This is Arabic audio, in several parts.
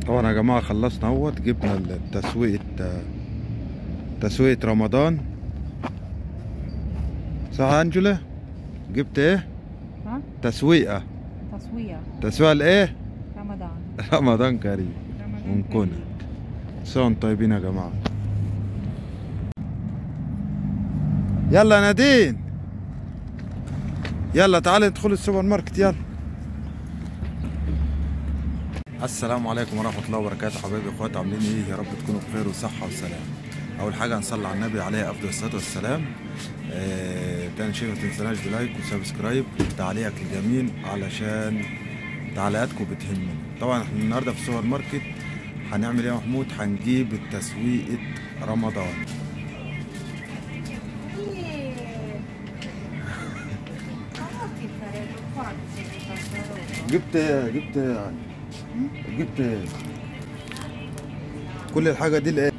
طبعا يا جماعة خلصنا اهوت، جبنا تسويقة رمضان. صح يا انجلا؟ جبت ايه؟ ها؟ تسويقة لايه؟ رمضان. رمضان كريم. رمضان ونكون كريم. صون طيبين يا جماعة. يلا يا نادين، يلا تعالي ندخل السوبر ماركت يلا. السلام عليكم ورحمة الله وبركاته حبايبي اخواتي، عاملين ايه؟ يا رب تكونوا بخير وصحة وسلام. أول حاجة هنصلي على النبي عليه أفضل الصلاة والسلام. تاني شيء متنسوناش بلايك وسبسكرايب وتعليقك الجميل علشان تعليقاتكم بتهمني. طبعا احنا النهارده في السوبر ماركت هنعمل ايه يا محمود؟ هنجيب التسويقة رمضان. جبت كل الحاجة دي لايه؟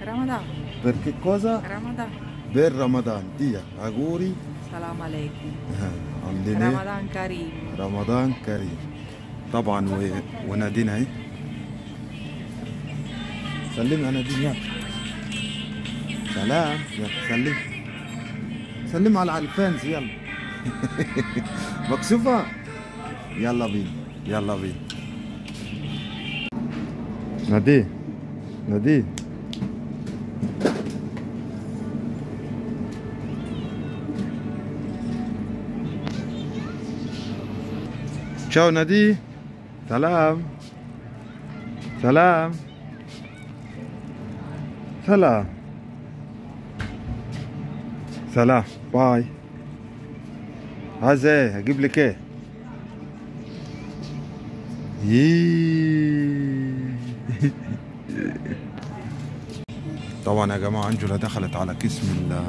رمضان. بركي كوزا رمضان. بير رمضان دي عجوري. السلام عليكم. عاملين ايه؟ رمضان كريم. رمضان كريم. طبعا ونادين اهي. سلمي يا نادين يلا. سلام يلا سلم على الفانز يلا. مكسوفة. يلا بينا نادين تشاو نادي. سلام باي. عايز ايه؟ هجيب لك ايه؟ طبعا يا جماعه انجلا دخلت على كيس من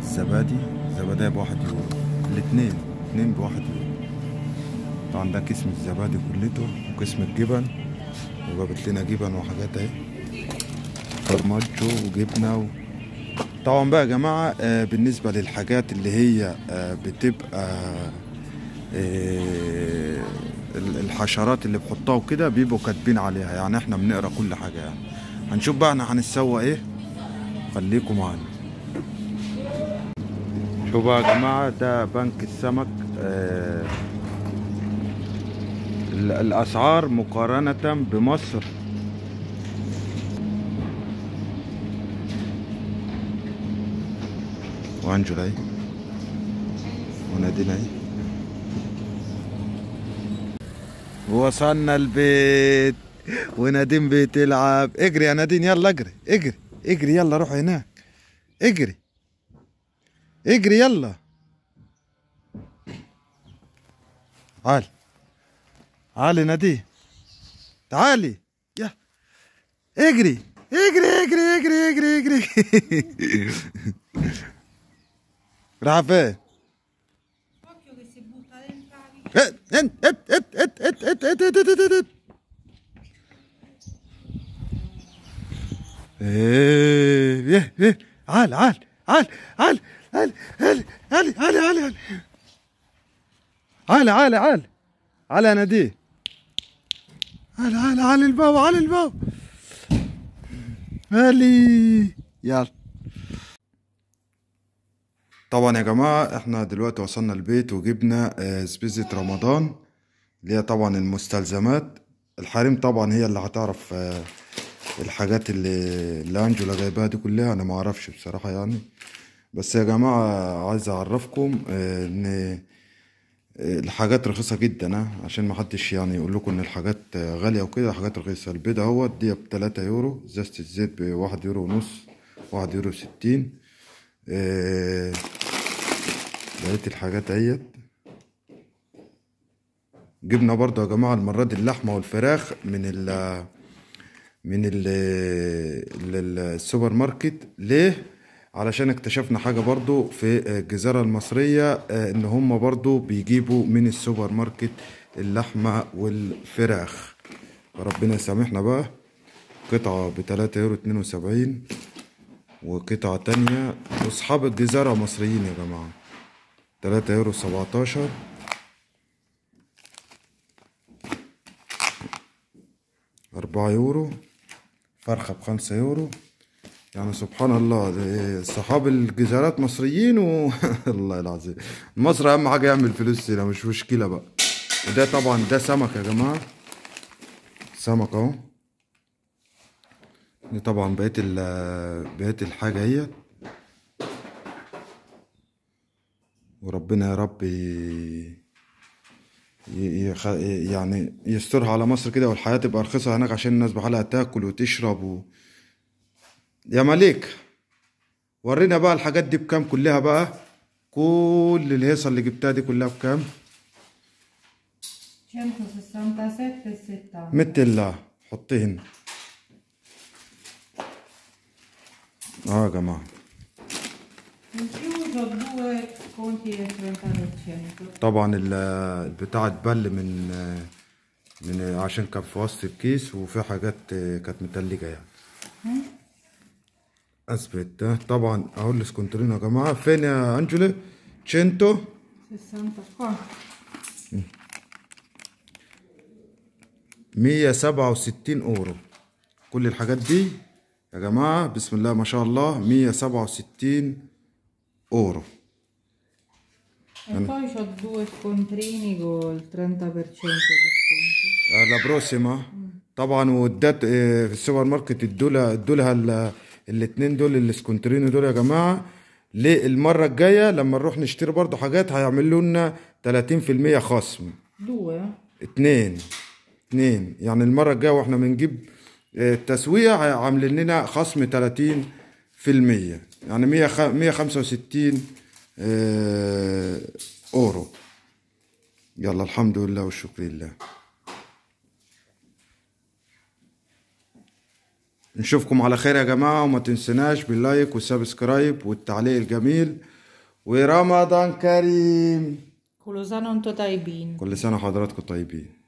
الزبادية بواحد يورو. اتنين بواحد يورو. طبعا ده كيس من الزبادي كلته وكيس من الجبن، وجابت لنا جبن وحاجات اهي، فرماجو وجبنه طبعا بقى يا جماعه بالنسبه للحاجات اللي هي بتبقى الحشرات اللي بحطها وكده بيبقوا كاتبين عليها، يعني احنا بنقرا كل حاجه يعني. هنشوف بقى احنا هنسوي ايه، خليكم معانا. شوفوا بقى يا جماعه، ده بنك السمك. الاسعار مقارنه بمصر وانجلا اهي ونادين اهي. وصلنا البيت ونادين بتلعب. اجري يا نادين يلا، اجري يلا، روح هناك اجري يلا. تعالي نادين، تعالي يا اجري. راح فين؟ عال يا نادي. عال الباب هالي يلا. طبعا يا جماعة احنا دلوقتي وصلنا البيت وجبنا سبيزة رمضان اللي هي طبعا المستلزمات. الحريم طبعا هي اللي هتعرف الحاجات اللي انجلا جايباها دي كلها، انا ما اعرفش بصراحة يعني. بس يا جماعة عايز اعرفكم ان الحاجات رخيصة جدا، عشان ما حدش يعني يقول لكم ان الحاجات غالية وكده. حاجات رخيصة. البيضة اهوت دي ب3 يورو، ازازة الزيت ب1 يورو ونص، 1 يورو 60. لقيت الحاجات اهيت. جبنا برضو يا جماعة المرة دي اللحمة والفراخ من السوبر ماركت. ليه؟ علشان اكتشفنا حاجة برضو في الجزيرة المصرية، ان هم برضو بيجيبوا من السوبر ماركت اللحمة والفراخ. ربنا يسامحنا بقى. قطعة ب3 يورو 72، وقطعة تانية. واصحاب الجزيرة مصريين يا جماعة. 3 يورو 17. 4 يورو. فرخة ب5 يورو. يعني سبحان الله، صحاب الجزارات مصريين الله العظيم. مصر اهم حاجة يعمل فلوس هنا، مش مشكلة بقى. وده طبعا ده سمك يا جماعة، سمك اهو. دي طبعا بقية الحاجة هي. وربنا يا رب يعني يسترها على مصر كده، والحياة تبقى رخيصة هناك عشان الناس بحالها تاكل وتشرب يا مليك، ورينا بقى الحاجات دي بكام كلها بقى. كل الهيصة اللي جبتها دي كلها بكام؟ 167,70. مت الله حطيه هنا. يا جماعة In più ho 2 conti del 30%. طبعا البتاع اتبل من عشان كان في وسط الكيس، وفي حاجات كانت متلجة يعني. اثبت ده طبعا اهو الاسكونترينو يا جماعة. فين يا انجلو؟ 60 qua. 167 يورو. كل الحاجات دي يا جماعة بسم الله ما شاء الله 167 يورو. E poi ho 2 scontrini col 30% di sconto. لا بروسيما طبعا. وادت في السوبر ماركت ادولها الاتنين دول الاسكونترينو دول يا جماعة. للمرة الجاية لما نروح نشتري برضو حاجات هيعملوا لنا 30% خصم. 2? اتنين يعني المرة الجاية واحنا بنجيب التسوية عاملين لنا خصم 30%، يعني 165 اورو. يلا الحمد لله والشكر لله. نشوفكم على خير يا جماعة، وما تنسناش باللايك والسبسكرايب والتعليق الجميل. ورمضان كريم. Colosano un taibin. كل سنة حضراتكم طيبين.